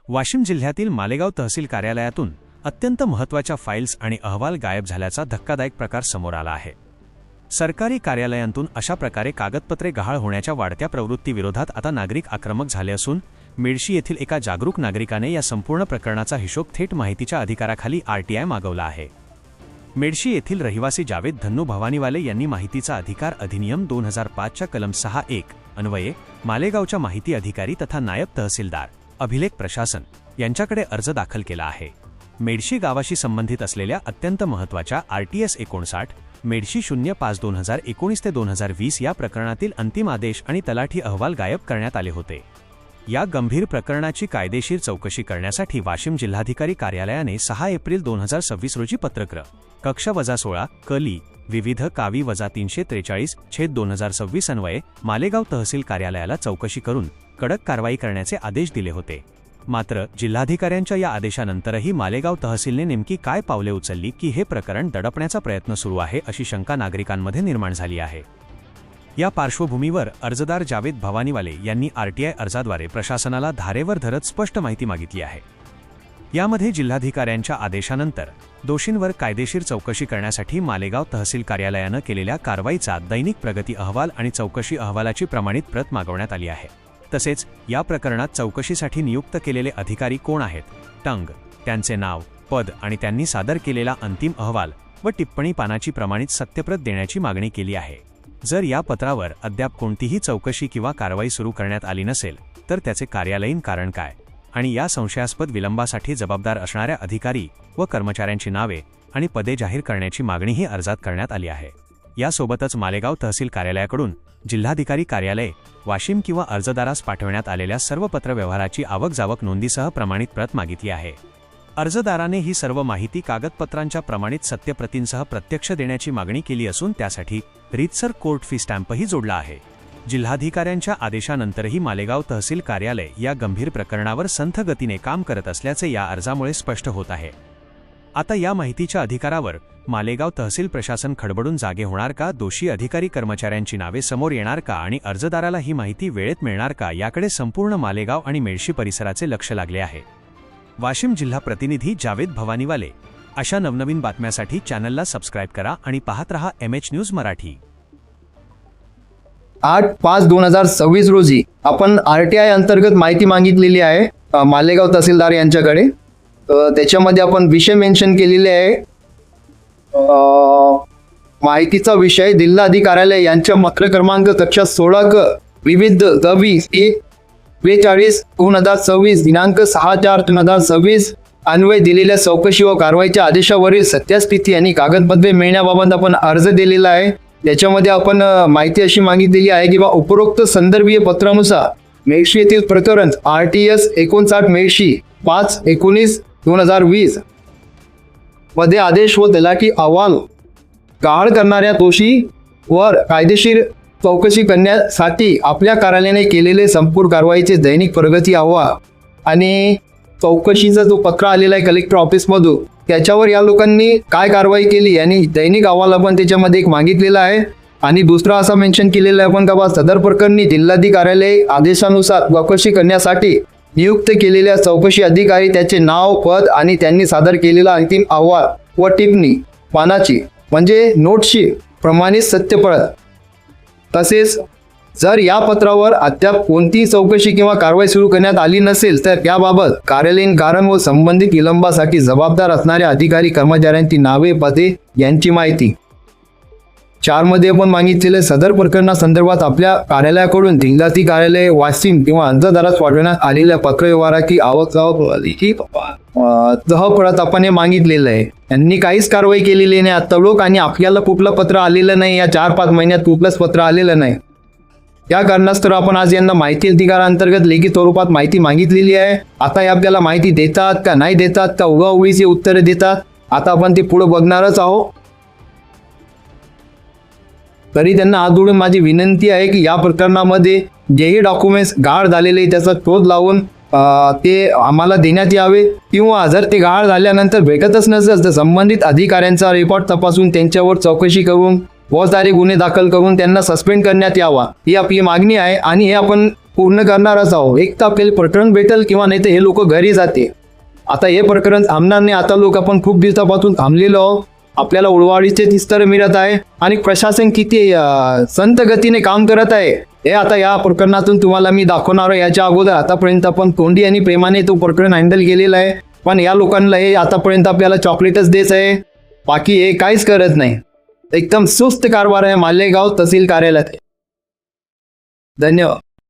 वाशिम जिल्ह्यातील मालेगाव तहसील कार्यालयातून अत्यंत महत्त्वाच्या फाईल्स आणि अहवाल गायब झाल्याचा धक्कादायक प्रकार समोर आला आहे। सरकारी कार्यालयांतून अशा प्रकारे कागदपत्रे गहाळ होण्याच्या वाढत्या प्रवृत्तीविरोधात आता नागरिक आक्रमक झाले असून मेडशी येथील एका जागरूक नागरिकाने या संपूर्ण प्रकरणाचा हिशोब थेट माहितीच्या अधिकाराखाली आरटीआय मागवला आहे। मेडशी येथील रहिवासी जावेद धन्नू भवानीवाले यांनी माहितीचा अधिकार अधिनियम 2005च्या कलम 6(1) अन्वये मालेगावच्या माहिती अधिकारी तथा नायब तहसीलदार अभिलेख प्रशासन यांच्याकडे अर्ज दाखल केला आहे। मेडशी गावाशी संबंधित असलेल्या अत्यंत महत्त्वाच्या RTS 59 मेडशी 05/2019 ते 2020 या प्रकरणातील अंतिम आदेश आणि तलाठी अहवाल गायब करण्यात आले होते। या गंभीर प्रकरणाची कायदेशीर चौकशी करण्यासाठी वाशिम जिल्हाधिकारी कार्यालयाने 6 एप्रिल 2026 रोजी पत्रक कक्ष -16 कली विविध कावी -343/2026 अन्वये मालेगाव तहसील कार्यालयाला चौकशी करून कडक कारवाई करण्याचे आदेश दिले होते। मात्र जिल्हाधिकाऱ्यांच्या या आदेशानंतरही मालेगाव तहसीलने नेमकी काय पावले उचलली की हे प्रकरण दडपण्याचा प्रयत्न सुरू आहे अशी शंका नागरिकांमध्ये निर्माण झाली आहे। या पार्श्वभूमीवर अर्जदार जावेद भवानीवाले यांनी आरटीआय अर्जाद्वारे प्रशासनाला धारेवर धरत स्पष्ट माहिती मागितली आहे। यामध्ये जिल्हाधिकाऱ्यांच्या आदेशानंतर दोषींवर कायदेशीर चौकशी करण्यासाठी मालेगाव तहसील कार्यालयाने केलेल्या कारवाईचा दैनिक प्रगती अहवाल आणि चौकशी अहवालाची प्रमाणित प्रत मागवण्यात आली आहे। तसेच या प्रकरणात चौकशीसाठी नियुक्त केलेले अधिकारी कोण आहेत, टंग, त्यांचे नाव, पद आणि त्यांनी सादर केलेला अंतिम अहवाल व टिप्पणी पानाची प्रमाणित सत्यप्रत देण्याची मागणी केली आहे। जर या पत्रावर अद्याप कोणतीही चौकशी किंवा कारवाई सुरू करण्यात आली नसेल तर त्याचे कार्यालयीन कारण काय आणि या संशयास्पद विलंबासाठी जबाबदार असणाऱ्या अधिकारी व कर्मचाऱ्यांची नावे आणि पदे जाहीर करण्याची मागणीही अर्जात करण्यात आली आहे। यासोबतच मालेगाव तहसील कार्यालयाकडून जिल्हाधिकारी कार्यालय वाशिम किंवा अर्जदारास पाठवण्यात आलेल्या सर्व पत्रव्यवहाराची आवक-जावक नोंदीसह प्रमाणित प्रत मागितली आहे। अर्जदाराने ही सर्व माहिती कागदपत्रांच्या प्रमाणित सत्यप्रतींसह प्रत्यक्ष देण्याची मागणी केली असून त्यासाठी रीतसर कोर्ट फी स्टॅम्पही जोडला आहे। जिल्हाधिकाऱ्यांच्या आदेशानंतरही मालेगाव तहसील कार्यालय या गंभीर प्रकरणावर संथ गतीने काम करत असल्याचे या अर्जामुळे स्पष्ट होत आहे। आता या माहितीच्या अधिकारावर मालेगाव तहसील प्रशासन खडबडून जागे होणार का, दोषी अधिकारी कर्मचाऱ्यांची नावे समोर येणार का आणि अर्जदाराला ही माहिती वेळेत मिळणार का याकडे संपूर्ण मालेगाव आणि मेडशी परिसराचे लक्ष लागले आहे। वाशिम जिल्हा प्रतिनिधी जावेद भवानीवाले अशा नवनवीन बातम्यासाठी चॅनलला सबस्क्राइब करा आणि पाहत रहा MH न्यूज मराठी। 8/5/2026 रोजी आपण आरटीआय अंतर्गत माहिती मागितलेली आहे मालेगाव तहसीलदार यांच्याकडे। त्याच्यामध्ये आपण विषय मेन्शन केलेले आहे। माहितीचा विषय जिल्हाधिकारी यांच्या पत्र क्रमांक कक्षा 16 विविध 42/2026 दिनांक 6/4/2026 अन्वये दिलेल्या चौकशी व कारवाईच्या आदेशावरील सत्यस्थिती आणि कागदपत्रे मिळण्याबाबत आपण अर्ज दिलेला आहे। त्याच्यामध्ये आपण माहिती अशी मागितलेली आहे की उपरोक्त संदर्भीय पत्रानुसार मेडशी येथील प्रकरण RTS 59 मेडशी 5/19/2020 मध्ये आदेश व तलाठी अहवाल गहाळ करणाऱ्या दोषीवर कायदेशीर चौकशी करण्यासाठी आपल्या कार्यालयाने केलेले संपूर्ण कारवाईचे दैनिक प्रगती अहवाल आणि चौकशीचा जो पत्र आलेला आहे कलेक्टर ऑफिसमधून त्याच्यावर या लोकांनी काय कारवाई केली आणि दैनिक अहवाल आपण त्याच्यामध्ये एक मागितलेला आहे। आणि दुसरा असा मेन्शन केलेला आहे आपण का सदर प्रकरणी जिल्हाधिकारी कार्यालय आदेशानुसार चौकशी करण्यासाठी नियुक्त केलेल्या चौकशी अधिकारी त्याचे नाव, पद आणि त्यांनी सादर केलेला अंतिम अहवाल व टिप्पणी पानाची म्हणजे नोटशी प्रमाणित सत्यप्रत। तसेच जर या पत्रावर अद्याप कोणतीही चौकशी किंवा कारवाई सुरू करण्यात आली नसेल तर त्याबाबत कार्यालयीन कारण व संबंधित विलंबासाठी जबाबदार असणाऱ्या अधिकारी कर्मचाऱ्यांची नावे, पदे यांची माहिती। 4 मध्ये आपण मागितलेल्या सदर प्रकरणासंदर्भात आपल्या कार्यालयाकडून जिल्हाधिकारी कार्यालय वाशिम किंवा अर्जदारास पाठवण्यात आलेल्या पत्रव्यवहाराची आवक-जावक आपण हे मागितलेलं आहे। यांनी काहीच कारवाई केलेली नाही आता लोक आणि आपल्याला कुठलं पत्र आलेलं नाही। या 4-5 महिन्यात कुठलंच पत्र आलेलं नाही। या कारणास्तव आपण आज यांना माहिती अधिकारांतर्गत लेखी स्वरूपात माहिती मागितलेली आहे। आता हे आपल्याला माहिती देतात का नाही देतात का उगाउगीची उत्तरे देतात आता आपण ते पुढे बघणारच आहोत। तरी त्यांना हात जोडून माझी विनंती आहे की या प्रकरणामध्ये जेही डॉक्युमेंट्स गहाळ झालेले त्याचा शोध लावून ते आम्हाला देण्यात यावे किंवा जर ते गहाळ झाल्यानंतर भेटतच नसेल तर संबंधित अधिकाऱ्यांचा रिपोर्ट तपासून त्यांच्यावर चौकशी करून बहुत सारे गुन्हे दाखल करून त्यांना सस्पेंड करण्यात यावा ही आपली मागणी आहे। आणि हे आपण पूर्ण करणारच आहोत. एक तर आपल्याला प्रकरण भेटेल किंवा नाही तर हे लोक घरी जाते. आता हे प्रकरण थांबणार नाही. आता लोक आपण खूप दिवसापासून थांबलेलो आहोत. आपल्याला उडवाडीचे तिस्तर मिळत आहे आणि प्रशासन किती संत गतीने काम करत आहे हे आता या प्रकरणातून तुम्हाला मी दाखवणार आहे. याच्या अगोदर आतापर्यंत आपण तोंडी आणि प्रेमाने तो प्रकरण हँडल केलेला आहे, पण या लोकांना हे आतापर्यंत आपल्याला चॉकलेटच देत आहे, बाकी हे काहीच करत नाही. एकदम सुस्त कारभार आहे मालेगाव तहसील कार्यालयात. धन्यवाद.